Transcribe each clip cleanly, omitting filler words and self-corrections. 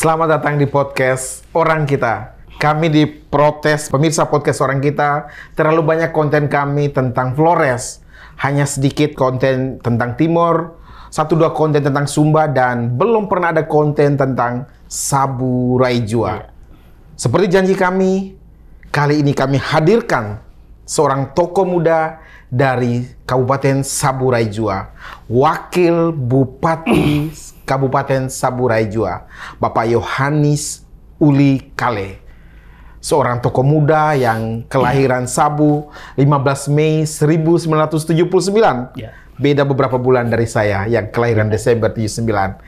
Selamat datang di podcast Orang Kita. Kami diprotes pemirsa podcast Orang Kita, terlalu banyak konten kami tentang Flores. Hanya sedikit konten tentang Timor, 1-2 konten tentang Sumba, dan belum pernah ada konten tentang Sabu Raijua. Seperti janji kami, kali ini kami hadirkan seorang tokoh muda dari Kabupaten Sabu Raijua, Wakil Bupati Kabupaten Sabu Raijua, Bapak Yohanes Uli Kale. Seorang tokoh muda yang kelahiran Sabu 15 Mei 1979. Beda beberapa bulan dari saya yang kelahiran Desember 79.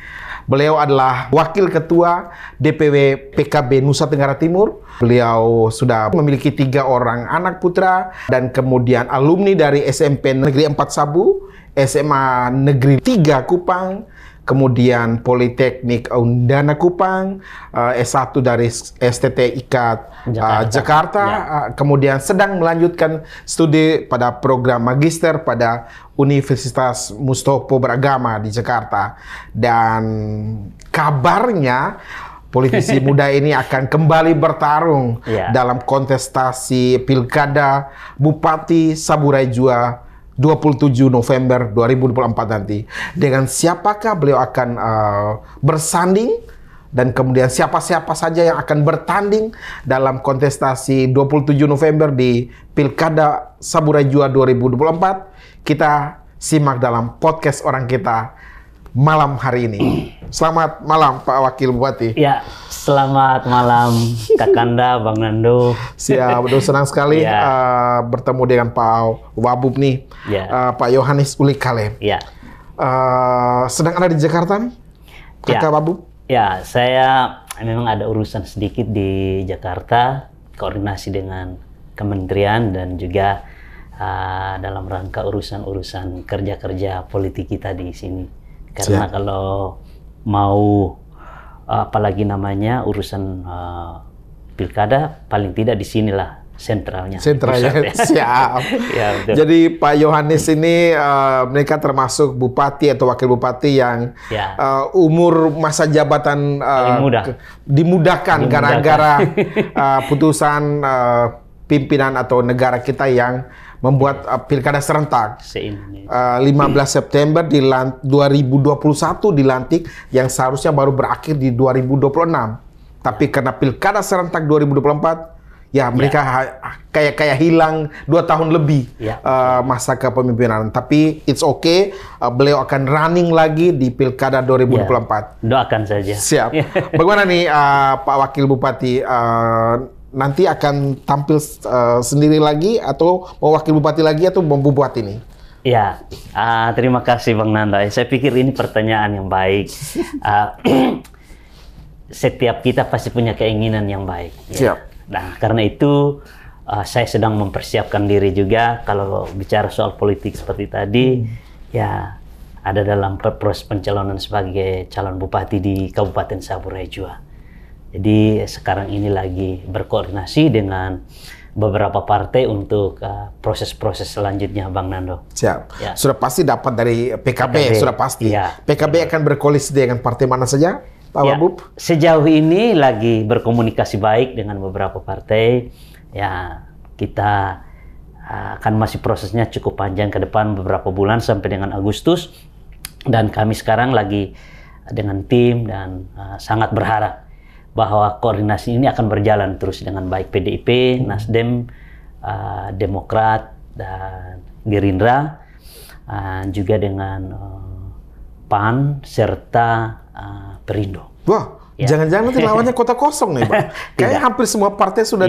Beliau adalah Wakil Ketua DPW PKB Nusa Tenggara Timur. Beliau sudah memiliki 3 orang anak putra dan kemudian alumni dari SMP Negeri 4 Sabu, SMA Negeri 3 Kupang, kemudian Politeknik Undana Kupang, S1 dari STT IKAT Jakarta, kemudian sedang melanjutkan studi pada program magister pada Universitas Mustopo Beragama di Jakarta. Dan kabarnya politisi muda ini akan kembali bertarung dalam kontestasi Pilkada Bupati Sabu Raijua 27 November 2024 nanti. Dengan siapakah beliau akan bersanding, dan kemudian siapa-siapa saja yang akan bertanding dalam kontestasi 27 November di Pilkada Sabu Raijua 2024, kita simak dalam podcast Orang Kita malam hari ini. Selamat malam Pak Wakil Bupati. Ya, selamat malam Kak Kanda, Bang Nando. Siap, betul, senang sekali bertemu dengan Pak Wabub nih, Pak Yohanes Uli Kale. Sedang ada di Jakarta nih, Kakak Wabub? Ya, saya memang ada urusan sedikit di Jakarta, koordinasi dengan kementerian dan juga dalam rangka urusan-urusan kerja-kerja politik kita di sini. Karena kalau mau apalagi namanya urusan pilkada, paling tidak di sinilah sentralnya. Siap. Jadi Pak Yohanes ini mereka termasuk bupati atau wakil bupati yang umur masa jabatan dimudahkan gara-gara putusan pimpinan atau negara kita yang membuat pilkada serentak 15 September 2021 dilantik, yang seharusnya baru berakhir di 2026. Tapi karena pilkada serentak 2024, mereka kayak hilang 2 tahun lebih masa kepemimpinan. Tapi it's okay, beliau akan running lagi di pilkada 2024. Doakan saja. Siap. Bagaimana nih Pak Wakil Bupati? Nanti akan tampil sendiri lagi atau mau wakil bupati lagi atau mau bupati nih? Ya, terima kasih Bang Nanda. Saya pikir ini pertanyaan yang baik. Setiap kita pasti punya keinginan yang baik. Siap. Nah, karena itu saya sedang mempersiapkan diri juga. Kalau bicara soal politik seperti tadi, ada dalam proses pencalonan sebagai calon bupati di Kabupaten Sabu Raijua. Jadi sekarang ini lagi berkoordinasi dengan beberapa partai untuk proses-proses selanjutnya, Bang Nando. Siap. Sudah pasti dapat dari PKB, sudah pasti. PKB akan berkoalisi dengan partai mana saja, Pak Wabub? Sejauh ini lagi berkomunikasi baik dengan beberapa partai. Ya, kita akan masih prosesnya cukup panjang ke depan, beberapa bulan sampai dengan Agustus. Dan kami sekarang lagi dengan tim dan sangat berharap bahwa koordinasi ini akan berjalan terus dengan baik PDIP, Nasdem, Demokrat, dan Gerindra, juga dengan PAN, serta Perindo. Wah, jangan-jangan nanti lawannya kota kosong nih, Bang. Kayaknya hampir semua partai sudah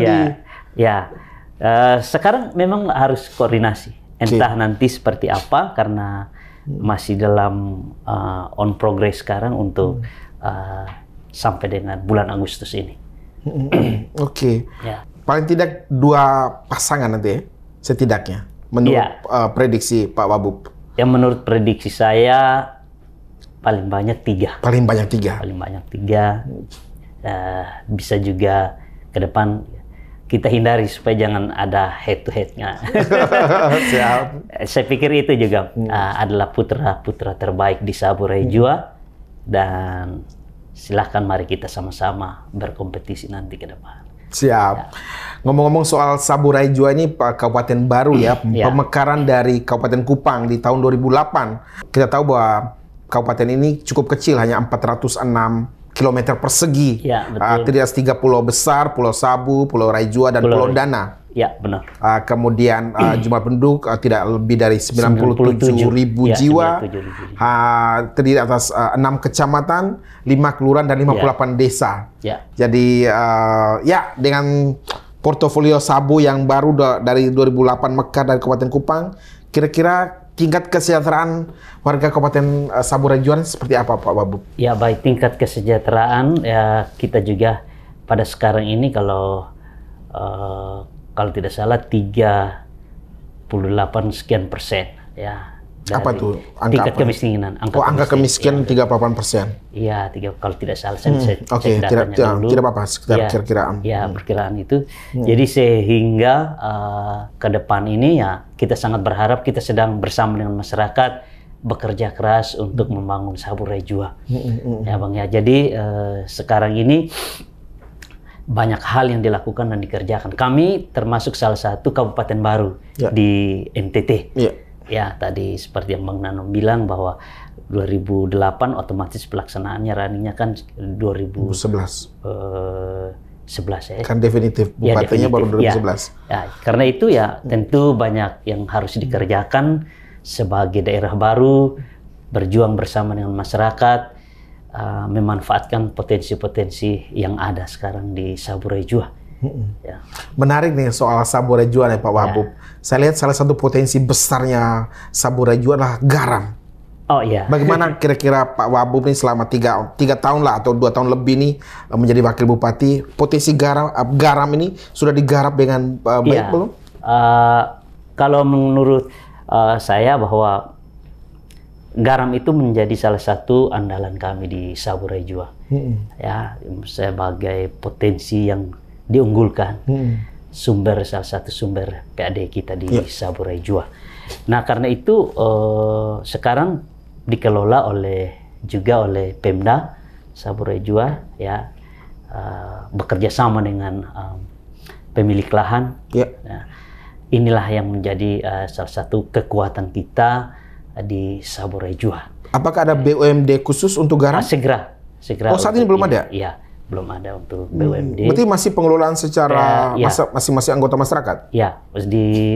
sekarang memang harus koordinasi. Entah nanti seperti apa, karena masih dalam on progress sekarang untuk sampai dengan bulan Agustus ini. Paling tidak 2 pasangan nanti setidaknya, menurut prediksi Pak Wabub. Yang menurut prediksi saya paling banyak 3. Paling banyak 3. Bisa juga ke depan kita hindari supaya jangan ada head to head-nya. Saya pikir itu juga adalah putra-putra terbaik di Sabu Raijua, dan silahkan mari kita sama-sama berkompetisi nanti ke depan. Siap. Ya. Ngomong-ngomong soal Sabu Raijua ini Pak, kabupaten baru ya, pemekaran dari Kabupaten Kupang di tahun 2008. Kita tahu bahwa kabupaten ini cukup kecil, hanya 406 km persegi. Ya, betul. Terdiri atas 3 pulau besar, Pulau Sabu, Pulau Raijua, dan Pulau Dana. Ya, benar. Kemudian jumlah penduduk tidak lebih dari 97.000 jiwa. Terdiri atas 6 kecamatan, 5 kelurahan, dan 58 desa. Ya. Jadi ya dengan portofolio Sabu yang baru dari 2008 mekar dari Kabupaten Kupang, kira-kira tingkat kesejahteraan warga Kabupaten Sabu Raijua seperti apa, Pak Wabub? Ya, baik, tingkat kesejahteraan ya kita juga pada sekarang ini kalau tidak salah 38 sekian persen ya. Apa tuh angka tingkat kemiskinan? Angka kemiskinan 38%. Iya, kalau tidak salah saya Oke, tidak apa-apa, sekitar kiraan. Ya, perkiraan itu. Jadi sehingga ke depan ini ya kita sangat berharap kita sedang bersama dengan masyarakat bekerja keras untuk membangun Sabu Raijua. Ya, Bang ya. Jadi sekarang ini banyak hal yang dilakukan dan dikerjakan. Kami termasuk salah satu kabupaten baru di NTT. Ya, tadi seperti yang Bang Nano bilang bahwa 2008 otomatis pelaksanaannya runningnya kan 2011 ya. Kan definitif bupatinya baru 2011. Ya, karena itu ya tentu banyak yang harus dikerjakan sebagai daerah baru, berjuang bersama dengan masyarakat, memanfaatkan potensi-potensi yang ada sekarang di Sabu Raijua. Ya. Menarik nih soal Sabu Raijua nih Pak Wabub. Saya lihat salah satu potensi besarnya Sabu Raijua adalah garam. Oh iya. Bagaimana kira-kira Pak Wabub nih selama 3 tahun lah atau 2 tahun lebih nih menjadi wakil bupati, potensi garam ini sudah digarap dengan baik belum? Kalau menurut saya bahwa garam itu menjadi salah satu andalan kami di Sabu Raijua. Ya, sebagai potensi yang diunggulkan. Salah satu sumber PAD kita di Sabu Raijua. Nah, karena itu sekarang dikelola juga oleh Pemda Sabu Raijua ya, bekerja sama dengan pemilik lahan. Nah, inilah yang menjadi salah satu kekuatan kita di Sabu Raijua. Apakah ada BUMD khusus untuk garam? Segera. Oh, saat ini belum ada? Iya, belum ada untuk BUMD. Berarti masih pengelolaan secara masing-masing anggota masyarakat? Ya,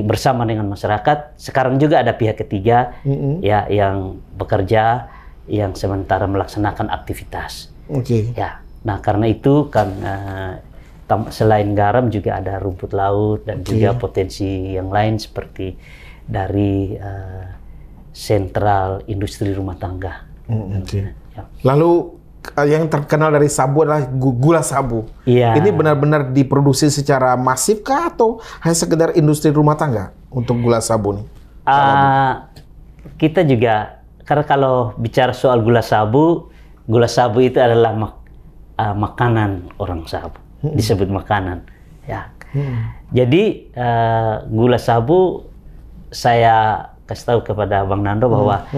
bersama dengan masyarakat. Sekarang juga ada pihak ketiga ya yang bekerja, yang sementara melaksanakan aktivitas. Ya, nah karena itu kan selain garam juga ada rumput laut dan juga potensi yang lain seperti dari sentral industri rumah tangga. Ya. Lalu yang terkenal dari Sabu adalah gula Sabu. Ini benar-benar diproduksi secara masif kah atau hanya sekedar industri rumah tangga untuk gula Sabu nih? Kita juga, karena kalau bicara soal gula Sabu itu adalah makanan orang Sabu, disebut makanan. Ya. Jadi gula Sabu saya kasih tahu kepada Bang Nando bahwa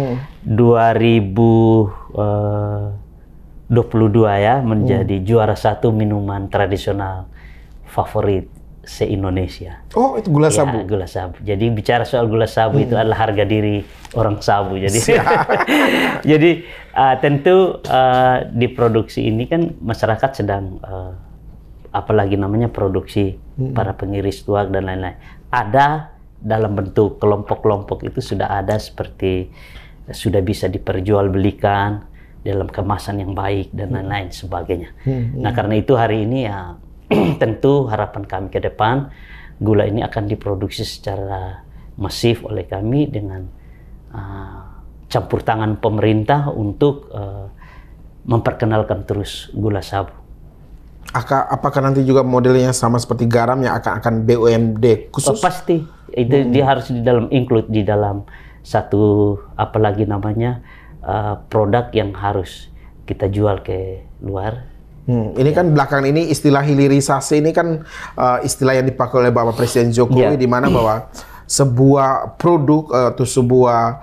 2022 ya menjadi juara 1 minuman tradisional favorit se-Indonesia. Oh, itu gula Sabu? Ya, gula Sabu. Jadi bicara soal gula Sabu itu adalah harga diri orang Sabu. Jadi, jadi tentu di produksi ini kan masyarakat sedang apalagi namanya produksi para pengiris tuak dan lain-lain. Ada dalam bentuk kelompok-kelompok itu sudah ada seperti sudah bisa diperjualbelikan dalam kemasan yang baik dan lain-lain sebagainya. Nah, karena itu hari ini ya tentu harapan kami ke depan gula ini akan diproduksi secara masif oleh kami dengan campur tangan pemerintah untuk memperkenalkan terus gula Sabu. Apakah nanti juga modelnya sama seperti garam yang akan BUMD khusus? Pasti. Itu dia harus include di dalam satu apalagi namanya produk yang harus kita jual ke luar. Ini kan belakangan ini istilah hilirisasi ini kan istilah yang dipakai oleh Bapak Presiden Jokowi di mana bahwa sebuah produk atau sebuah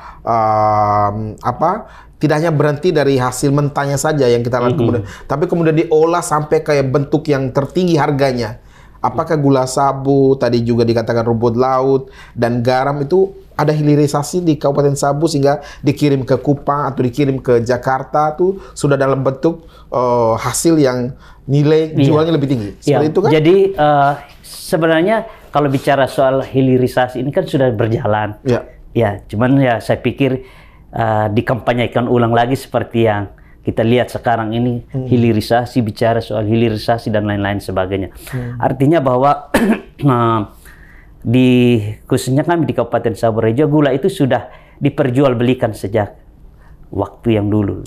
tidak hanya berhenti dari hasil mentahnya saja yang kita lihat kemudian, tapi kemudian diolah sampai kayak bentuk yang tertinggi harganya. Apakah gula sabu, tadi juga dikatakan rumput laut, dan garam itu ada hilirisasi di Kabupaten Sabu sehingga dikirim ke Kupang atau dikirim ke Jakarta tuh sudah dalam bentuk hasil yang nilai jualnya lebih tinggi. Seperti itu kan? Jadi sebenarnya kalau bicara soal hilirisasi ini kan sudah berjalan. Ya, cuman ya saya pikir dikampanyekan ulang lagi seperti yang kita lihat sekarang ini, hilirisasi, bicara soal hilirisasi dan lain-lain sebagainya. Artinya bahwa khususnya kami di Kabupaten Sabu Rejo, gula itu sudah diperjualbelikan sejak waktu yang dulu.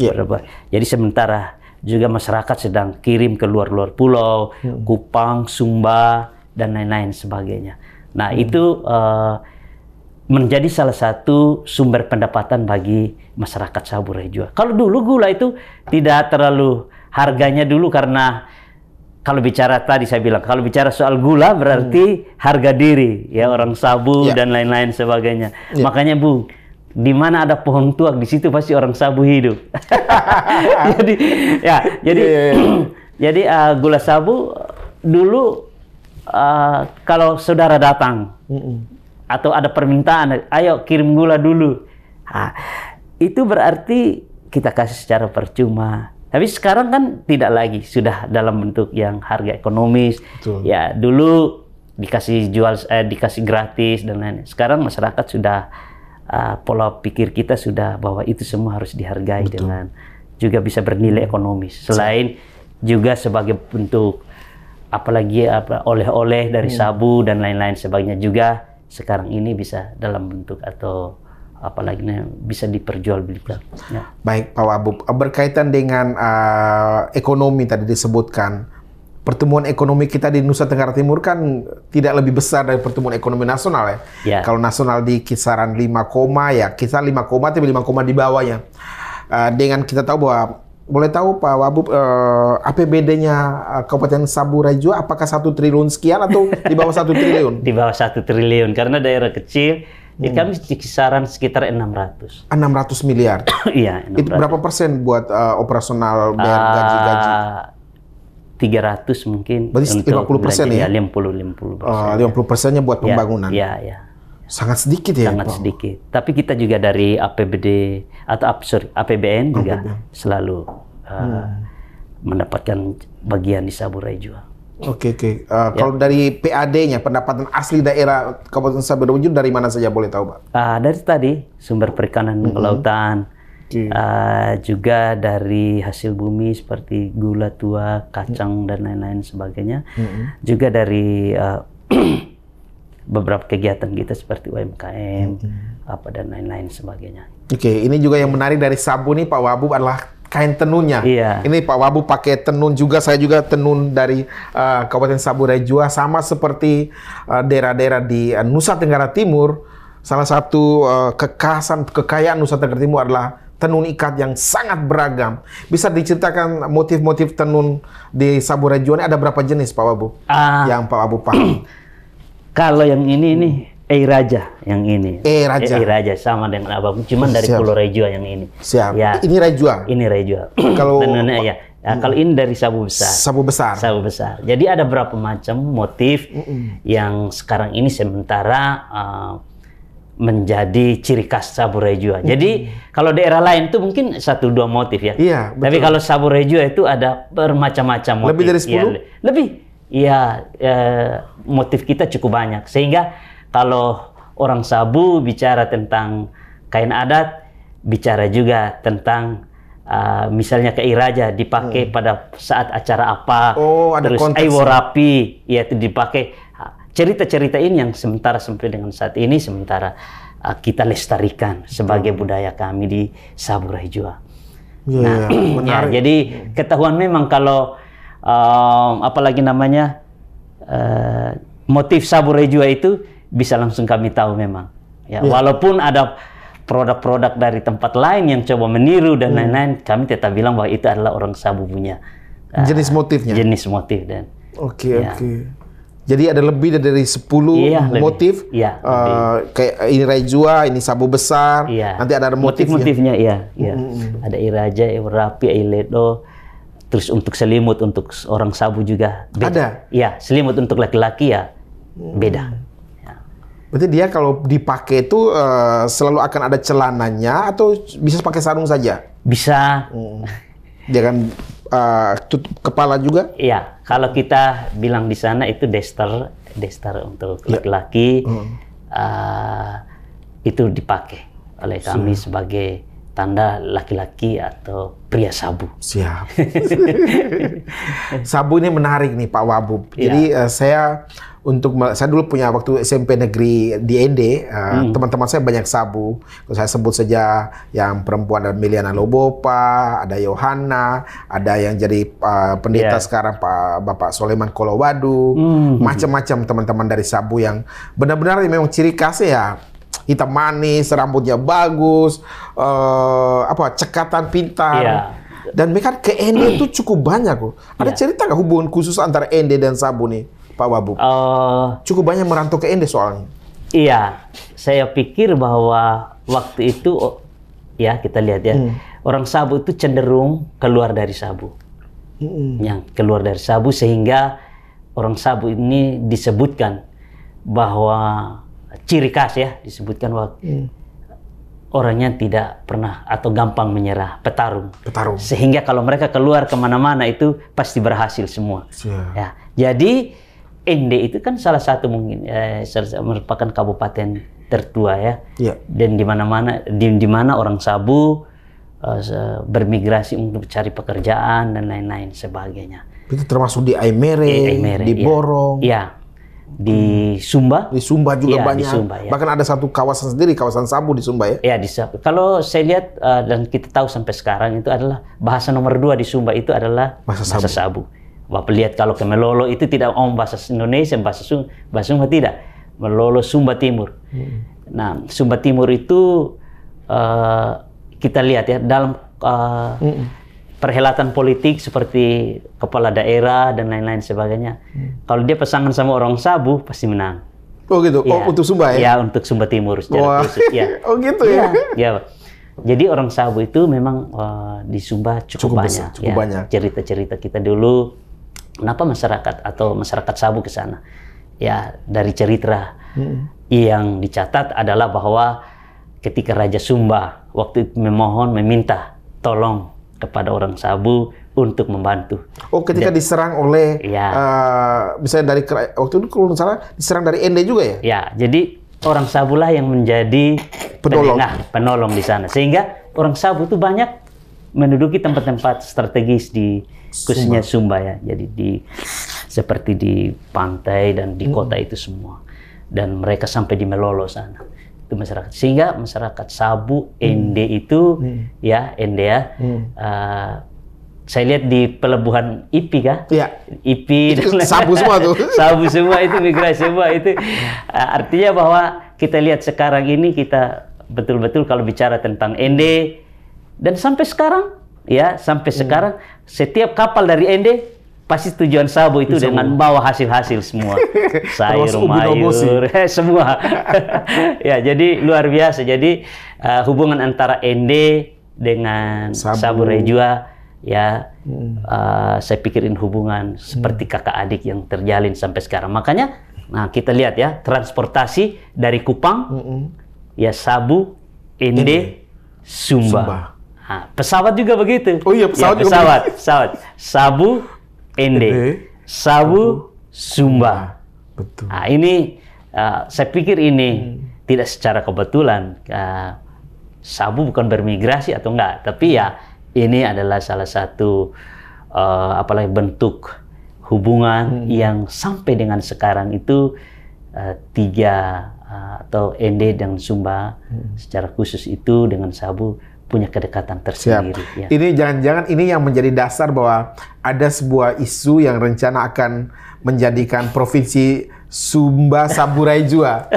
Jadi sementara juga masyarakat sedang kirim ke luar-luar pulau, Kupang, Sumba, dan lain-lain sebagainya. Nah itu menjadi salah satu sumber pendapatan bagi masyarakat Sabu Rejo. Kalau dulu gula itu tidak terlalu harganya dulu, karena kalau bicara tadi saya bilang, kalau bicara soal gula berarti harga diri ya orang Sabu dan lain-lain sebagainya. Makanya Bung, di mana ada pohon tuak di situ pasti orang Sabu hidup. Jadi gula Sabu dulu kalau saudara datang atau ada permintaan, ayo kirim gula dulu. Itu berarti kita kasih secara percuma. Tapi sekarang kan tidak lagi, sudah dalam bentuk yang harga ekonomis. Betul. Ya, dulu dikasih dikasih gratis dan lain-lain. Sekarang masyarakat sudah pola pikir kita sudah bahwa itu semua harus dihargai. Betul. Dengan juga bisa bernilai ekonomis. Selain juga sebagai bentuk apalagi oleh-oleh dari sabu dan lain-lain sebagainya, juga sekarang ini bisa dalam bentuk atau apalagi bisa diperjualbelikan. Ya. Baik, Pak Wabub, berkaitan dengan ekonomi tadi disebutkan, pertumbuhan ekonomi kita di Nusa Tenggara Timur kan tidak lebih besar dari pertumbuhan ekonomi nasional ya. Kalau nasional di kisaran 5, ya kisar 5, tapi 5, di bawahnya. Dengan kita tahu bahwa, boleh tahu Pak Wabub, APBD-nya Kabupaten Sabu Rejo apakah 1 triliun sekian atau di bawah 1 triliun? Di bawah 1 triliun, karena daerah kecil. Kami di kisaran sekitar 600 miliar. Iya, 600. Itu berapa persen buat operasional bayar gaji-gaji? 300 mungkin. Berarti 50% ya? 50%. 50%-nya buat pembangunan. Iya. Sangat sedikit ya? Sangat sedikit. Tapi kita juga dari APBD atau APBN juga selalu mendapatkan bagian di Sabu Rejo. Oke. Kalau dari PAD-nya, pendapatan asli daerah Kabupaten Sabu Rejo dari mana saja boleh tahu, Pak? Dari tadi sumber perikanan kelautan, juga dari hasil bumi seperti gula tua, kacang dan lain-lain sebagainya, juga dari beberapa kegiatan kita seperti UMKM, dan lain-lain sebagainya. Oke, ini juga yang menarik dari Sabu nih Pak Wabub adalah kain tenunnya. Iya. Ini Pak Wabub pakai tenun juga, saya juga tenun dari Kabupaten Sabu Rejo, sama seperti daerah-daerah di Nusa Tenggara Timur. Salah satu kekayaan Nusa Tenggara Timur adalah tenun ikat yang sangat beragam. Bisa diceritakan motif-motif tenun di Sabu Rejo ini ada berapa jenis Pak Wabub? Yang Pak Wabub paham? Kalau yang ini Raja, yang ini. Raja sama dengan Abang, cuman dari Pulau Rejo yang ini. Siap. Ya. Ini Rejo. Ini Rejo. Kalau kalau ini dari Sabu Besar. Sabu Besar. Jadi ada berapa macam motif yang sekarang ini sementara menjadi ciri khas Sabu Rejo. Jadi kalau daerah lain itu mungkin 1-2 motif ya. Iya, betul. Tapi kalau Sabu Rejo itu ada bermacam-macam motif. Lebih dari 10? Ya, lebih. Iya, motif kita cukup banyak. Sehingga kalau orang Sabu bicara tentang kain adat, bicara juga tentang misalnya kei raja dipakai pada saat acara apa. Ada terus aiworapi, yaitu dipakai. Cerita-cerita ini yang sementara sampai dengan saat ini sementara kita lestarikan sebagai budaya kami di Sabu Rejo. Jadi ketahuan memang kalau apalagi namanya motif Sabu Rejo itu bisa langsung kami tahu memang. Walaupun ada produk-produk dari tempat lain yang coba meniru dan lain-lain, kami tetap bilang bahwa itu adalah orang Sabu punya jenis motifnya. Jenis motif dan. Oke. Jadi ada lebih dari 10 motif. Iya, kayak ini Raijua, ini sabu besar. Iya. Nanti ada motif-motifnya, iya. Ada Iraja, Rapi, Iledo. Terus untuk selimut untuk orang sabu juga beda. Ada? Iya, selimut untuk laki-laki ya beda. Ya. Berarti dia kalau dipakai itu selalu akan ada celananya atau bisa pakai sarung saja? Bisa. Dia kan tutup kepala juga? Iya, kalau kita bilang di sana itu daster untuk laki-laki, itu dipakai oleh kami sebagai tanda laki-laki atau pria sabu. Siap. Sabu ini menarik nih Pak Wabub. Jadi saya dulu punya waktu SMP negeri di ND, teman-teman saya banyak sabu. Kalau saya sebut saja yang perempuan ada Miliana Lobopa, ada Yohana, ada yang jadi pendeta sekarang Bapak Soleman Kolowadu, macam-macam teman-teman dari sabu yang benar-benar memang ciri khasnya ya. Hitam manis, rambutnya bagus, cekatan pintar. Dan mereka ke Ende itu cukup banyak kok. Ada cerita nggak hubungan khusus antara Ende dan sabu nih, Pak Wabub? Cukup banyak merantau ke Ende soalnya. Iya, saya pikir bahwa waktu itu, ya kita lihat ya, orang sabu itu cenderung keluar dari sabu. Yang keluar dari sabu sehingga orang sabu ini disebutkan bahwa ciri khas ya, disebutkan bahwa orangnya tidak pernah atau gampang menyerah, petarung. Sehingga kalau mereka keluar kemana-mana itu pasti berhasil semua. Ya, jadi Ende itu kan salah satu mungkin merupakan kabupaten tertua ya. Dan di mana orang sabu bermigrasi untuk cari pekerjaan dan lain-lain sebagainya. Itu termasuk di Aimere, di Borong. Iya. Di Sumba. Di Sumba juga banyak. Di Sumba, ya. Bahkan ada satu kawasan sendiri, kawasan sabu di Sumba ya? Iya, di Sumba. Kalau saya lihat dan kita tahu sampai sekarang itu adalah bahasa nomor 2 di Sumba itu adalah bahasa sabu. Bapak lihat kalau ke Melolo itu tidak bahasa Indonesia, bahasa Sumba tidak. Melolo Sumba Timur. Nah, Sumba Timur itu kita lihat ya dalam perhelatan politik seperti kepala daerah dan lain-lain sebagainya. Kalau dia pasangan sama orang sabu pasti menang. Oh gitu. Ya. Untuk Sumba ya? Ya, untuk Sumba Timur secara khusus. Ya. Oh gitu ya? Ya. Jadi orang sabu itu memang di Sumba cukup banyak. Cukup banyak. Cerita-cerita kita dulu, kenapa masyarakat sabu ke sana? Ya, dari cerita yang dicatat adalah bahwa ketika Raja Sumba waktu itu meminta tolong kepada orang sabu untuk membantu. Oh, ketika diserang oleh, misalnya dari waktu itu kalau salah diserang dari Ende juga ya? Ya, jadi orang sabu lah yang menjadi penolong di sana. Sehingga orang sabu itu banyak menduduki tempat-tempat strategis di khususnya Sumba ya. Jadi seperti di pantai dan di kota itu semua. Dan mereka sampai di Melolo sana. Itu masyarakat. Sehingga masyarakat sabu Ende itu saya lihat di pelabuhan IPI kah? Iya. IPI sabu semua tuh. Sabu semua itu, migrasi semua itu. Artinya bahwa kita lihat sekarang ini kita betul-betul kalau bicara tentang Ende dan sampai sekarang sekarang setiap kapal dari Ende pasti tujuan sabu itu dengan bawa hasil-hasil semua. Sayur, mayur, semua. Ya, jadi luar biasa. Jadi hubungan antara Ende dengan sabu Raijua ya, saya pikirin hubungan seperti kakak adik yang terjalin sampai sekarang. Makanya, kita lihat ya, transportasi dari Kupang, ya sabu, Ende, Sumba. Pesawat juga begitu. Oh iya, pesawat juga pesawat. Sabu, Ende, sabu, Sumba. Betul. Ini saya pikir ini tidak secara kebetulan. Sabu bukan bermigrasi atau enggak, tapi ya ini adalah salah satu bentuk hubungan yang sampai dengan sekarang itu atau Ende dan Sumba secara khusus itu dengan sabu punya kedekatan tersendiri. Ya. Ini jangan-jangan ini yang menjadi dasar bahwa ada sebuah isu yang rencana akan menjadikan provinsi Sumba Sabu Raijua.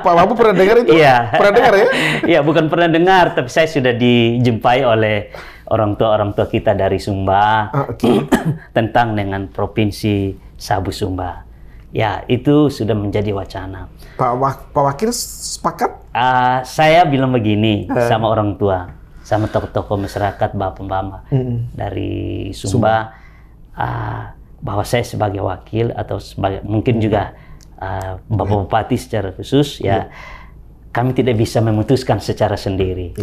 Pak Wabu pernah dengar itu? Iya. Pernah dengar ya? Iya, bukan pernah dengar, tapi saya sudah dijumpai oleh orang tua kita dari Sumba tentang dengan provinsi Sabu Sumba. Ya, itu sudah menjadi wacana. Pak Wakil sepakat? Saya bilang begini sama orang tua, sama tokoh-tokoh masyarakat, Bapak-Bapak dari Sumba, bahwa saya sebagai wakil atau sebagai mungkin juga Bapak Bupati secara khusus, ya kami tidak bisa memutuskan secara sendiri.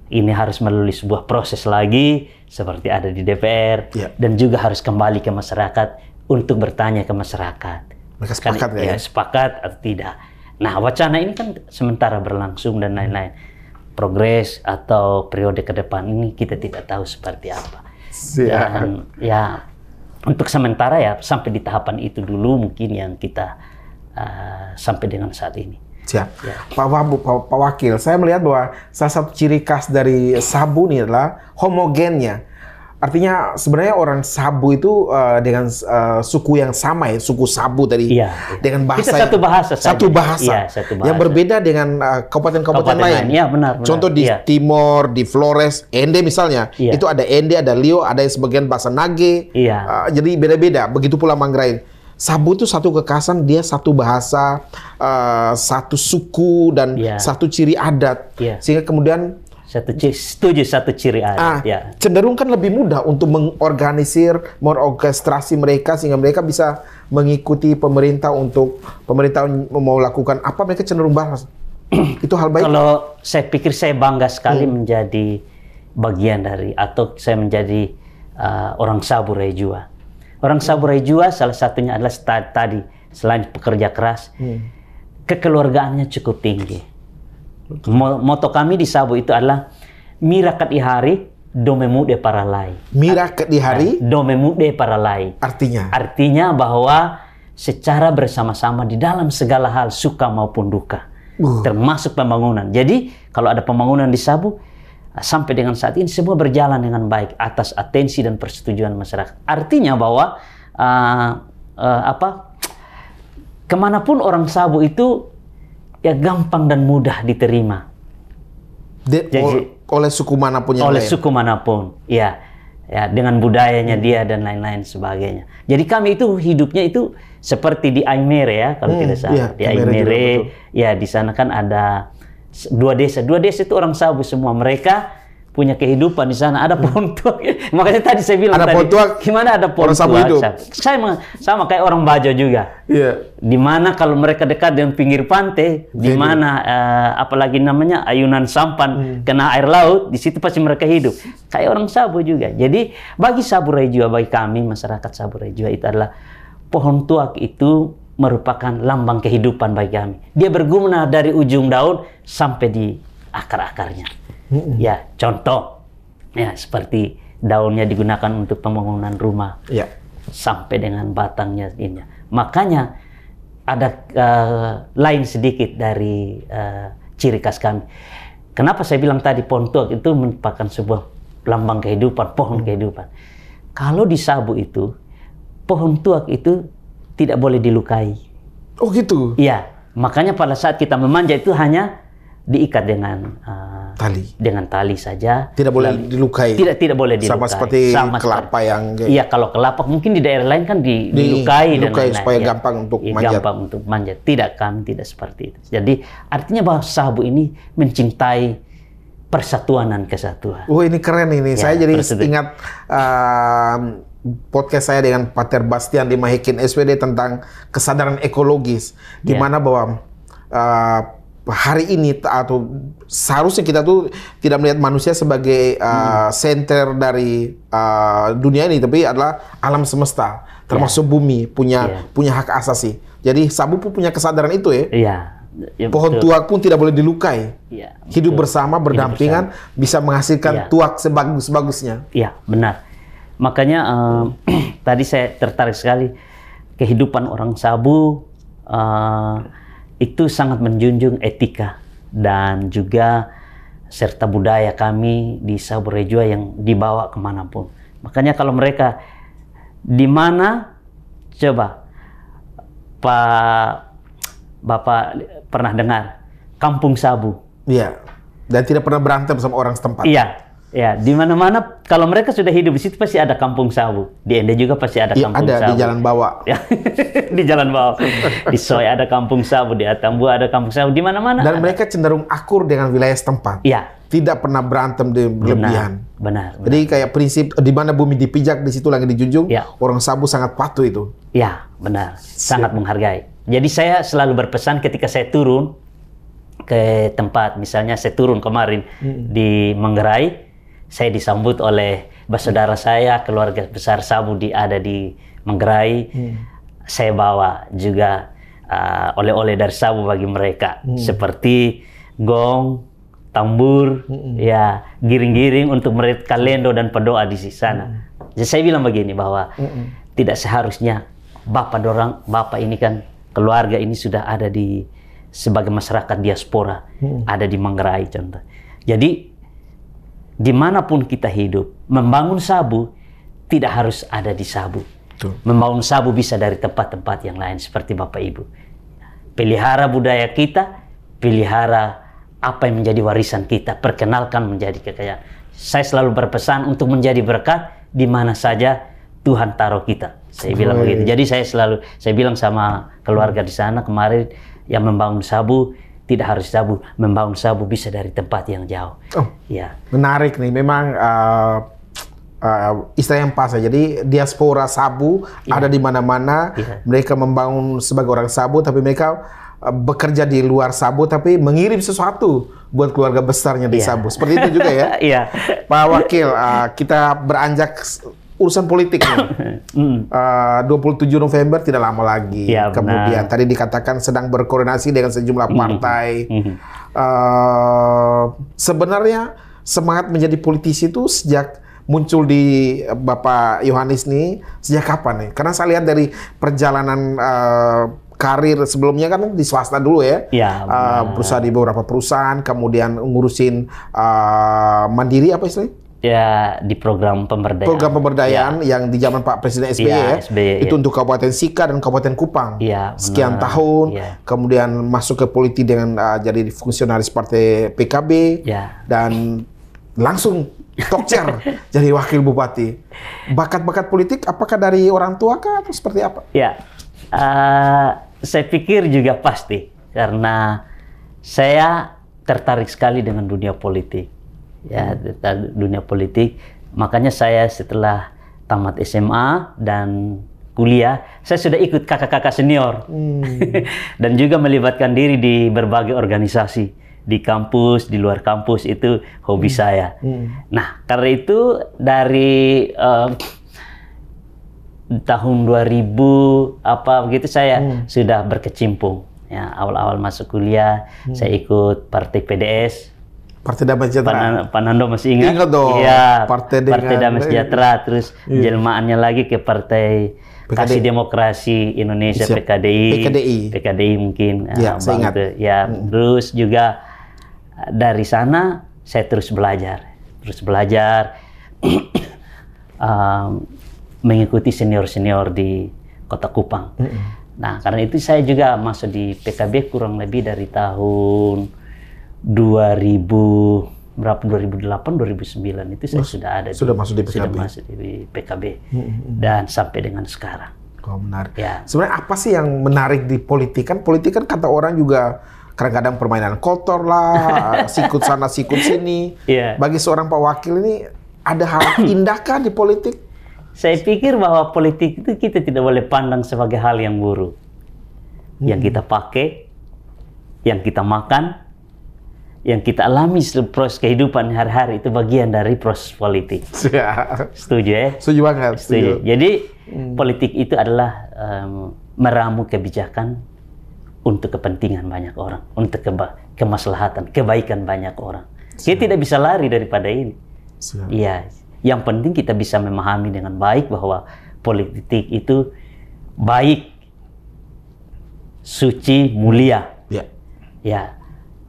Ini harus melalui sebuah proses lagi, seperti ada di DPR, dan juga harus kembali ke masyarakat untuk bertanya ke masyarakat. Mereka sepakat ya? Sepakat atau tidak. Nah, wacana ini kan sementara berlangsung dan lain-lain. Progres atau periode ke depan ini kita tidak tahu seperti apa. Dan ya untuk sementara ya sampai di tahapan itu dulu mungkin yang kita sampai dengan saat ini. Siap. Ya. Pak Wakil, saya melihat bahwa salah satu ciri khas dari Sabu ini adalah homogennya. Artinya sebenarnya orang Sabu itu dengan suku yang sama ya, suku Sabu tadi, dengan bahasa kita satu bahasa saja. Satu bahasa yang berbeda dengan kabupaten-kabupaten lain. Ya, benar. Contoh di Timor, di Flores, Ende misalnya, itu ada Ende, ada Lio, ada yang sebagian bahasa Nage. Jadi beda-beda. Begitu pula Manggrain. Sabu itu satu kekhasan, dia satu bahasa, satu suku dan satu ciri adat, sehingga kemudian satu ciri adat. Cenderung kan lebih mudah untuk mengorkestrasi mereka sehingga mereka bisa mengikuti pemerintah untuk pemerintah mau lakukan apa mereka cenderung bahas. Itu hal baik. Kalau saya pikir saya bangga sekali menjadi bagian dari atau saya menjadi orang Sabu Rejua. Orang Sabu Rejua salah satunya adalah tadi selain pekerja keras, kekeluargaannya cukup tinggi. Moto kami di Sabu itu adalah mirakat ihari domemude para lai. Mirakat ihari domemude para lai. Artinya bahwa secara bersama-sama di dalam segala hal suka maupun duka, termasuk pembangunan. Jadi kalau ada pembangunan di Sabu, sampai dengan saat ini semua berjalan dengan baik atas atensi dan persetujuan masyarakat. Artinya bahwa kemanapun orang Sabu itu ya gampang dan mudah diterima. Oleh suku manapun yang oleh lain. Suku manapun, ya dengan budayanya dia dan lain-lain sebagainya. Jadi kami itu hidupnya itu seperti di Aimere ya kalau tidak salah. Di Aimere ya di sana kan ada dua desa itu orang Sabu semua. Mereka punya kehidupan di sana. Ada pohon tuak. Makanya tadi saya bilang ada pohon tuak. Gimana ada pohon tuak? Saya sama kayak orang Bajo juga. Di mana kalau mereka dekat dengan pinggir pantai, di mana apalagi namanya ayunan sampan kena air laut, di situ pasti mereka hidup. Kayak orang Sabu juga. Jadi bagi Sabu Rejua, bagi kami masyarakat Sabu Rejua itu adalah pohon tuak itu merupakan lambang kehidupan bagi kami. Dia berguna dari ujung daun sampai di akar-akarnya. Ya, contoh ya seperti daunnya digunakan untuk pembangunan rumah, sampai dengan batangnya ini. Makanya ada lain sedikit dari ciri khas kami. Kenapa saya bilang tadi pohon tuak itu merupakan sebuah lambang kehidupan, pohon kehidupan. Kalau di Sabu itu pohon tuak itu tidak boleh dilukai. Oh gitu? Iya, makanya pada saat kita memanjat itu hanya diikat dengan tali saja. Tidak boleh dilukai. Tidak boleh dilukai. Sama seperti kelapa yang. Iya, kalau kelapa mungkin di daerah lain kan dilukai dan lain-lain. Supaya gampang untuk manjat. Gampang untuk manjat. Tidak, kami tidak seperti itu. Jadi artinya bahwa Sabu ini mencintai persatuan dan kesatuan. Oh, ini keren ini. Saya jadi ingat podcast saya dengan Pater Bastian di Mahikin SWD tentang kesadaran ekologis, di mana bahwa hari ini atau seharusnya kita tuh tidak melihat manusia sebagai center dari dunia ini, tapi adalah alam semesta, termasuk bumi punya hak asasi. Jadi Sabu pun punya kesadaran itu ya. Pohon tuak pun tidak boleh dilukai. Hidup bersama, berdampingan, bisa menghasilkan tuak sebagus-bagusnya. Iya, benar. Makanya tadi saya tertarik sekali kehidupan orang Sabu. Itu sangat menjunjung etika dan juga serta budaya kami di Sabu Rejua yang dibawa kemanapun. Makanya kalau mereka di mana, coba Bapak pernah dengar Kampung Sabu? Iya, dan tidak pernah berantem sama orang setempat. Iya, Ya, di mana-mana kalau mereka sudah hidup di situ pasti ada kampung sabu. Di Ende juga pasti ada kampung ada sabu. di Jalan Bawah. Ya, di Jalan Bawah. Di Soy ada kampung sabu, di Atambu ada kampung sabu, di mana-mana. Dan ada. mereka cenderung akur dengan wilayah setempat. Ya. Tidak pernah berantem di berlebihan. Benar. Jadi kayak prinsip di mana bumi dipijak di situ lagi dijunjung. Ya. Orang Sabu sangat patuh itu. Ya, benar. Sangat menghargai. Jadi saya selalu berpesan ketika saya turun ke tempat, misalnya saya turun kemarin di Manggarai, saya disambut oleh saudara saya, keluarga besar Sabu ada di Manggarai. Saya bawa juga oleh-oleh dari Sabu bagi mereka, seperti gong, tambur, ya giring-giring untuk mereka lendo dan berdoa di sana. Jadi saya bilang begini bahwa tidak seharusnya Bapak ini kan keluarga ini sudah ada sebagai masyarakat diaspora, ada di Manggarai contoh. Jadi dimanapun kita hidup, membangun Sabu tidak harus ada di Sabu. Betul. Membangun Sabu bisa dari tempat-tempat yang lain seperti Bapak Ibu. Pelihara budaya kita, pelihara apa yang menjadi warisan kita, perkenalkan menjadi kekayaan. Saya selalu berpesan untuk menjadi berkat di mana saja Tuhan taruh kita. Saya bilang begitu. Jadi saya bilang sama keluarga di sana kemarin, yang membangun Sabu tidak harus Sabu, membangun Sabu bisa dari tempat yang jauh. Oh, ya. Menarik nih, memang istilah yang pas ya. Jadi diaspora Sabu ada di mana-mana. Mereka membangun sebagai orang Sabu, tapi mereka bekerja di luar Sabu, tapi mengirim sesuatu buat keluarga besarnya di Sabu. Seperti itu juga ya. Iya. Pak Wakil, kita beranjak urusan politik nih. 27 November tidak lama lagi. Ya, kemudian tadi dikatakan sedang berkoordinasi dengan sejumlah partai. Sebenarnya semangat menjadi politisi itu sejak muncul di Bapak Yohanes nih, sejak kapan nih? Karena saya lihat dari perjalanan karir sebelumnya kan di swasta dulu ya. Berusaha di beberapa perusahaan, kemudian ngurusin mandiri apa istilahnya? Ya, di program pemberdayaan. Program pemberdayaan yang di zaman Pak Presiden SBY ya. Itu untuk Kabupaten Sika dan Kabupaten Kupang. Sekian tahun. Kemudian masuk ke politik dengan jadi fungsionaris partai PKB. Dan langsung tokcer jadi wakil bupati. Bakat-bakat politik apakah dari orang tua kah atau seperti apa? Ya, saya pikir juga pasti. Karena saya tertarik sekali dengan dunia politik. Ya, dunia politik. Makanya saya setelah tamat SMA dan kuliah, saya sudah ikut kakak-kakak senior. Dan juga melibatkan diri di berbagai organisasi. Di kampus, di luar kampus, itu hobi saya. Nah, karena itu dari tahun 2000 begitu saya sudah berkecimpung. Ya, awal-awal masuk kuliah, saya ikut partai PDS. Partai Damai Sejahtera. Pak Nando masih ingat? Ingat dong. Iya, Partai Damai Sejahtera. Terus jelmaannya lagi ke Partai Kasih Demokrasi Indonesia, PKDI mungkin. Ya, saya ingat. Ya, terus juga dari sana saya terus belajar. Mengikuti senior-senior di Kota Kupang. Nah, karena itu saya juga masuk di PKB kurang lebih dari tahun 2008, 2009 itu saya sudah masuk di PKB dan sampai dengan sekarang. Oh, menarik. Ya. Sebenarnya apa sih yang menarik di politik? Kan politik kan kata orang juga kadang-kadang permainan kotor lah, sikut sana sikut sini. Bagi seorang Pak Wakil ini ada hal indahkah di politik? Saya pikir bahwa politik itu kita tidak boleh pandang sebagai hal yang buruk. Yang kita pakai, yang kita makan, yang kita alami proses kehidupan hari-hari itu bagian dari proses politik. Setuju ya? Setuju banget. Setuju. Jadi politik itu adalah meramu kebijakan untuk kepentingan banyak orang, untuk kemaslahatan, kebaikan banyak orang. Kita tidak bisa lari daripada ini. Iya. Yang penting kita bisa memahami dengan baik bahwa politik itu baik, suci, mulia. Ya.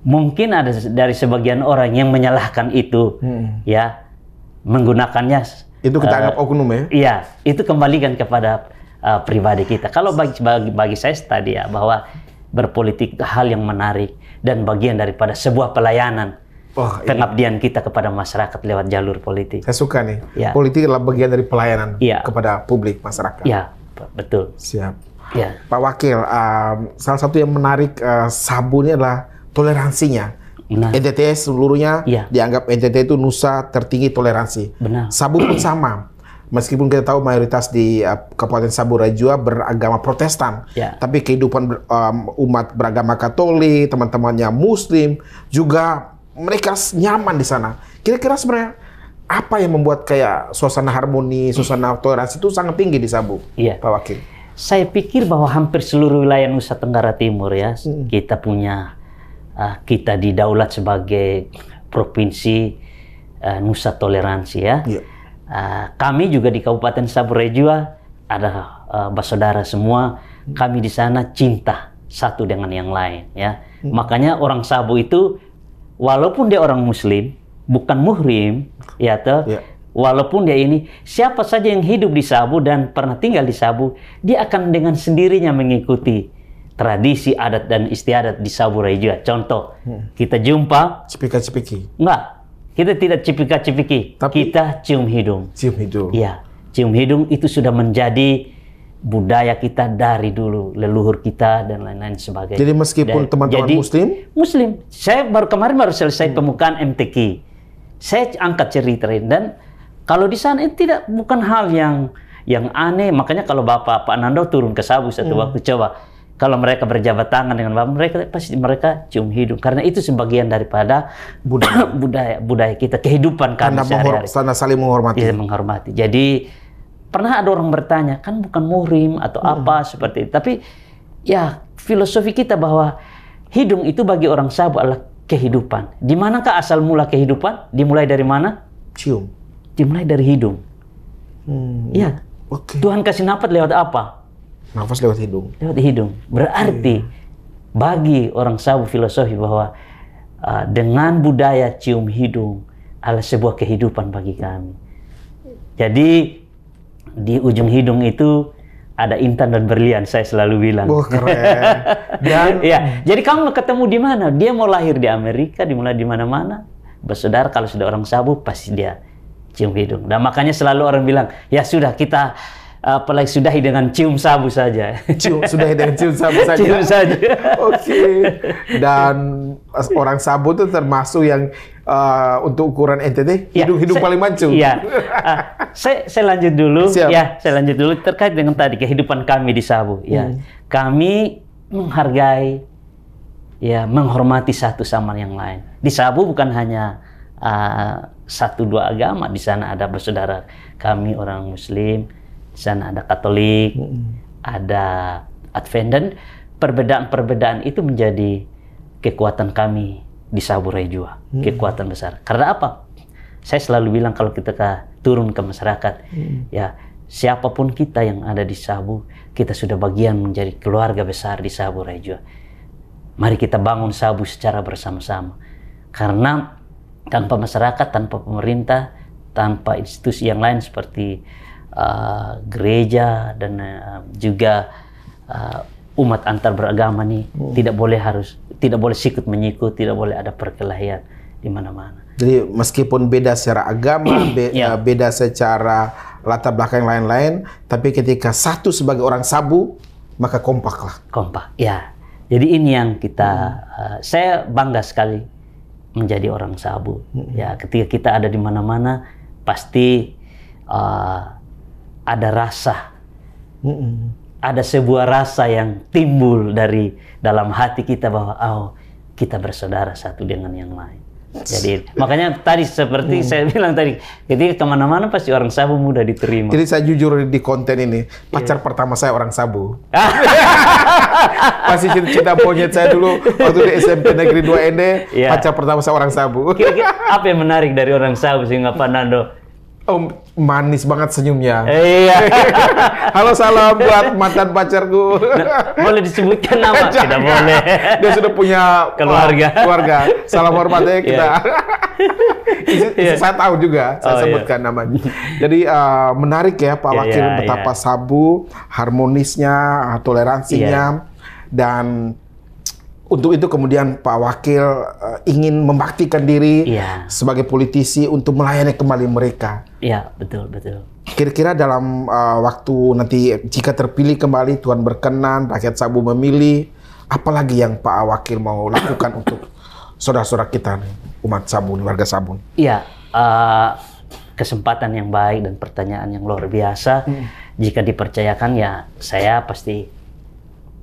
Mungkin ada dari sebagian orang yang menyalahkan itu, ya, menggunakannya. Itu kita anggap oknum ya? Iya, itu kembalikan kepada pribadi kita. Kalau bagi saya tadi ya, bahwa berpolitik hal yang menarik dan bagian daripada sebuah pelayanan pengabdian kita kepada masyarakat lewat jalur politik. Saya suka nih. Ya. Politik adalah bagian dari pelayanan Ya. kepada publik masyarakat. Ya, betul. Siap. Ya. Pak Wakil, salah satu yang menarik Sabu ini adalah toleransinya. Benar. NTT seluruhnya Ya. dianggap NTT itu nusa tertinggi toleransi. Benar. Sabu pun sama. Meskipun kita tahu mayoritas di Kabupaten Sabu Rajua beragama Protestan, Ya. tapi kehidupan umat beragama Katolik, teman-temannya Muslim juga mereka nyaman di sana. Kira-kira sebenarnya apa yang membuat kayak suasana harmoni, suasana toleransi itu sangat tinggi di Sabu, Iya. Pak Wakil? Saya pikir bahwa hampir seluruh wilayah Nusa Tenggara Timur ya, kita punya, kita didaulat sebagai provinsi Nusa Toleransi ya. Iya. Kami juga di Kabupaten Sabu Rajua ada bersaudara semua. Kami di sana cinta satu dengan yang lain ya. Makanya orang Sabu itu walaupun dia orang Muslim, bukan muhrim ya toh. Iya. Walaupun dia ini siapa saja yang hidup di Sabu dan pernah tinggal di Sabu, dia akan dengan sendirinya mengikuti tradisi adat dan istiadat di Sabu Rajua. Contoh, kita jumpa Cipika-cipiki, enggak. Kita tidak cipika-cipiki, Tapi- kita cium hidung. cium hidung. Iya, cium hidung itu sudah menjadi budaya kita dari dulu, leluhur kita dan lain-lain sebagainya. Jadi meskipun teman-teman Jadi, Muslim, saya kemarin baru selesai pembukaan MTQ. Saya angkat cerita ini dan kalau di sana itu bukan hal yang aneh. Makanya kalau Pak Nando turun ke Sabu satu waktu coba. Kalau mereka berjabat tangan dengan Bapak, mereka cium hidung. Karena itu sebagian daripada budaya kita, kehidupan kami sehari-hari. karena saling menghormati. Iya, menghormati. Jadi pernah ada orang bertanya, kan bukan muhrim atau apa seperti itu. Tapi ya filosofi kita bahwa hidung itu bagi orang Sabu adalah kehidupan. Di manakah asal mula kehidupan? Dimulai dari mana? Cium. Dimulai dari hidung. Iya. Oke. Tuhan kasih nafas lewat apa? Nafas lewat hidung. Lewat hidung. Berarti bagi orang Sabu filosofi bahwa dengan budaya cium hidung adalah sebuah kehidupan bagi kami. Jadi di ujung hidung itu ada intan dan berlian, saya selalu bilang. Wah, keren. Dan Ya, jadi kamu mau ketemu di mana? Dia mau lahir di Amerika, dimulai di mana-mana. Bersaudara kalau sudah orang Sabu pasti dia cium hidung. Dan makanya selalu orang bilang, ya sudah kita apalagi sudahi dengan cium Sabu saja. sudah dengan cium Sabu saja. Cium saja. Oke. Dan orang Sabu itu termasuk yang untuk ukuran NTT Ya, hidung paling mancung. Iya. Saya lanjut dulu. Siap. Ya, saya lanjut dulu terkait dengan tadi kehidupan kami di Sabu. Ya, kami menghargai, ya, menghormati satu sama yang lain. Di Sabu bukan hanya satu dua agama. Di sana ada bersaudara kami orang Muslim. Di sana ada Katolik, ada Advent. Perbedaan-perbedaan itu menjadi kekuatan kami di Sabu Rajua, kekuatan besar. Karena apa? Saya selalu bilang kalau kita turun ke masyarakat, ya siapapun kita yang ada di Sabu, kita sudah bagian menjadi keluarga besar di Sabu Rajua. Mari kita bangun Sabu secara bersama-sama. Karena tanpa masyarakat, tanpa pemerintah, tanpa institusi yang lain seperti gereja dan juga umat antar beragama nih tidak boleh sikut menyikut, tidak boleh ada perkelahian di mana-mana. Jadi meskipun beda secara agama, Ya. beda secara latar belakang lain-lain, tapi ketika satu sebagai orang Sabu, maka kompaklah. Kompak, ya. Jadi ini yang kita, saya bangga sekali menjadi orang Sabu. Ya, ketika kita ada di mana-mana, pasti ada rasa. Ada sebuah rasa yang timbul dari dalam hati kita bahwa kita bersaudara satu dengan yang lain. Jadi makanya tadi seperti saya bilang tadi, ketika kemana-mana pasti orang Sabu mudah diterima. Jadi saya jujur di konten ini, pacar pertama saya orang Sabu. Pasti cinta monyet saya dulu waktu di SMP Negeri 2 ND, Iya. pacar pertama saya orang Sabu. Kira-kira apa yang menarik dari orang Sabu sehingga Pak Nando? Manis banget senyumnya. Iya. Halo, salam buat mantan pacarku. Boleh disebutkan nama? Tidak boleh. Dia sudah punya keluarga. Salam hormat ya kita. Saya tahu juga, saya sebutkan namanya. Jadi menarik ya Pak Wakil, betapa Sabu harmonisnya, toleransinya, dan Untuk itu kemudian Pak Wakil ingin membaktikan diri sebagai politisi untuk melayani kembali mereka. Iya, betul, betul. Kira-kira dalam waktu nanti jika terpilih kembali, Tuhan berkenan, rakyat Sabu memilih, apalagi yang Pak Wakil mau lakukan untuk saudara-saudara kita, umat Sabun, warga Sabun? Iya, kesempatan yang baik dan pertanyaan yang luar biasa. Jika dipercayakan ya saya pasti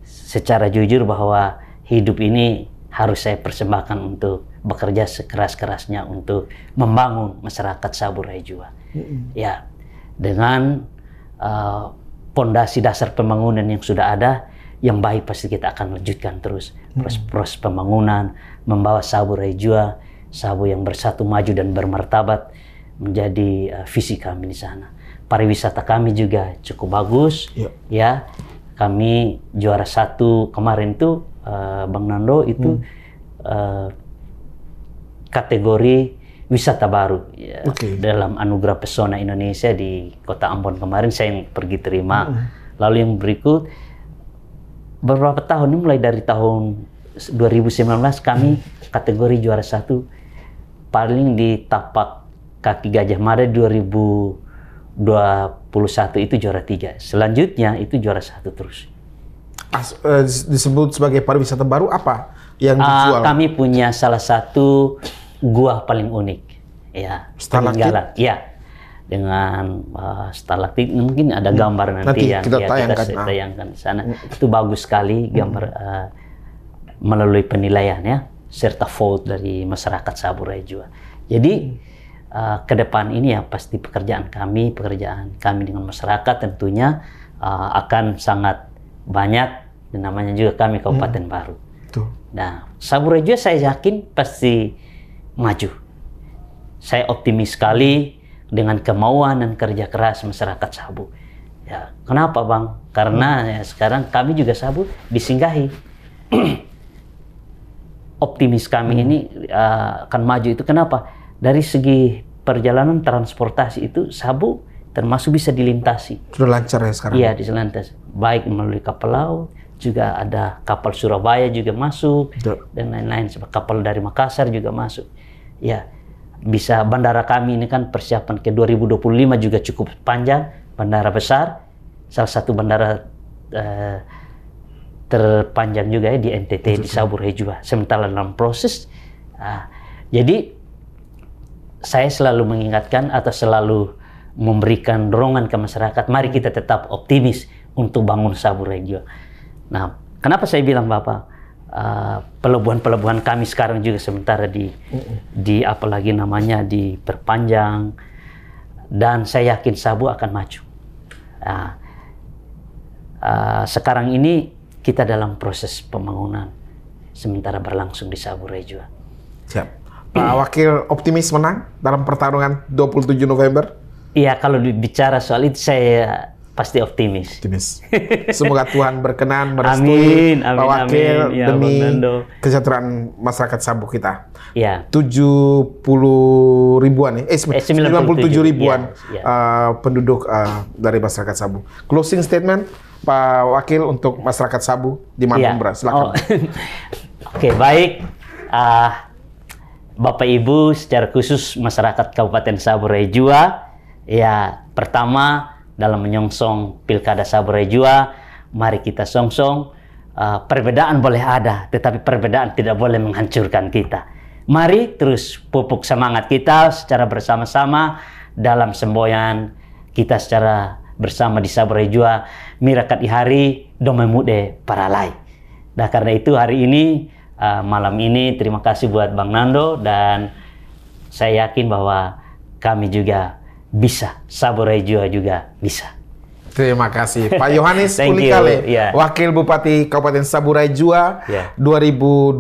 secara jujur bahwa hidup ini harus saya persembahkan untuk bekerja sekeras-kerasnya untuk membangun masyarakat Saburai Jua. Ya, dengan pondasi dasar pembangunan yang sudah ada, yang baik pasti kita akan lanjutkan terus proses pembangunan, membawa Saburai Jua, Sabu yang bersatu, maju dan bermartabat menjadi visi kami di sana. Pariwisata kami juga cukup bagus, ya. Kami juara 1 kemarin tuh, Bang Nando itu kategori wisata baru ya, dalam Anugerah Pesona Indonesia di Kota Ambon kemarin saya yang pergi terima. Lalu yang berikut beberapa tahun ini, mulai dari tahun 2019 kami kategori juara 1 paling di tapak kaki Gajah Mada. 2021 itu juara 3. Selanjutnya itu juara 1 terus. Disebut sebagai pariwisata baru apa yang dijual? Kami punya salah satu gua paling unik, ya, peninggalan, ya, dengan stalaktit. Mungkin ada gambar nanti yang kita tayangkan di sana. Itu bagus sekali gambar melalui penilaian ya, serta vote dari masyarakat Saburai Jua. Jadi ke depan ini ya pasti pekerjaan kami dengan masyarakat tentunya akan sangat banyak, dan namanya juga kami kabupaten baru. Nah, Saburai Jua saya yakin pasti maju. Saya optimis sekali dengan kemauan dan kerja keras masyarakat Sabu. Ya, kenapa Bang? Karena ya, sekarang kami juga Sabu disinggahi. Optimis kami ini akan maju itu kenapa? Dari segi perjalanan transportasi itu Sabu termasuk bisa dilintasi. Sudah lancar ya sekarang? Iya, dilintasi. Baik melalui kapal laut, juga ada kapal Surabaya juga masuk, dan lain-lain. Kapal dari Makassar juga masuk. Ya, bisa bandara kami ini kan persiapan ke 2025 juga cukup panjang, bandara besar, salah satu bandara terpanjang juga ya di NTT di Saburai Jua. Sementara dalam proses, jadi saya selalu mengingatkan atau selalu memberikan dorongan ke masyarakat, mari kita tetap optimis untuk bangun Saburai Jua. Nah, kenapa saya bilang Bapak, pelabuhan-pelabuhan kami sekarang juga sementara di apalagi namanya diperpanjang, dan saya yakin Sabu akan maju. Sekarang ini kita dalam proses pembangunan sementara berlangsung di Saburai Jua. Siap. Pak Wakil optimis menang dalam pertarungan 27 November? Iya, kalau bicara soal itu saya pasti optimis. Semoga Tuhan berkenan merestui Pak Wakil ya, demi kesejahteraan masyarakat Sabu kita. Ya. 70 ribuan, 97 ribuan penduduk dari masyarakat Sabu. Closing statement Pak Wakil untuk masyarakat Sabu di mana berada? Silakan. Oke, baik. Bapak Ibu, secara khusus masyarakat Kabupaten Saburai Jua, ya pertama dalam menyongsong Pilkada Saburai Jua, mari kita songsong. Perbedaan boleh ada, tetapi perbedaan tidak boleh menghancurkan kita. Mari terus pupuk semangat kita secara bersama-sama dalam semboyan kita secara bersama di Saburai Jua, mirakat di hari domemude paralai. Nah, karena itu hari ini malam ini terima kasih buat Bang Nando, dan saya yakin bahwa kami juga bisa, Saburai Jua juga bisa. Terima kasih Pak Yohanes Ulikale, Wakil Bupati Kabupaten Saburai Jua 2021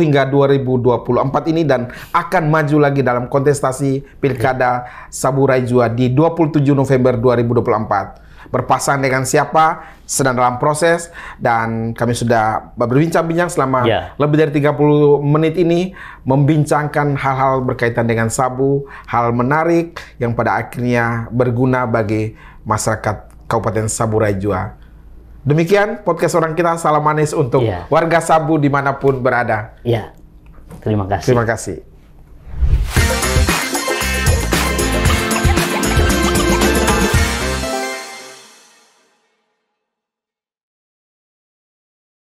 hingga 2024 ini, dan akan maju lagi dalam kontestasi Pilkada Saburai Jua di 27 November 2024. Berpasangan dengan siapa sedang dalam proses, dan kami sudah berbincang-bincang selama lebih dari 30 menit ini membincangkan hal-hal berkaitan dengan Sabu, hal menarik yang pada akhirnya berguna bagi masyarakat Kabupaten Saburai Jua. Demikian podcast orang kita, salam manis untuk Iya. warga Sabu dimanapun berada. Ya, terima kasih. Terima kasih.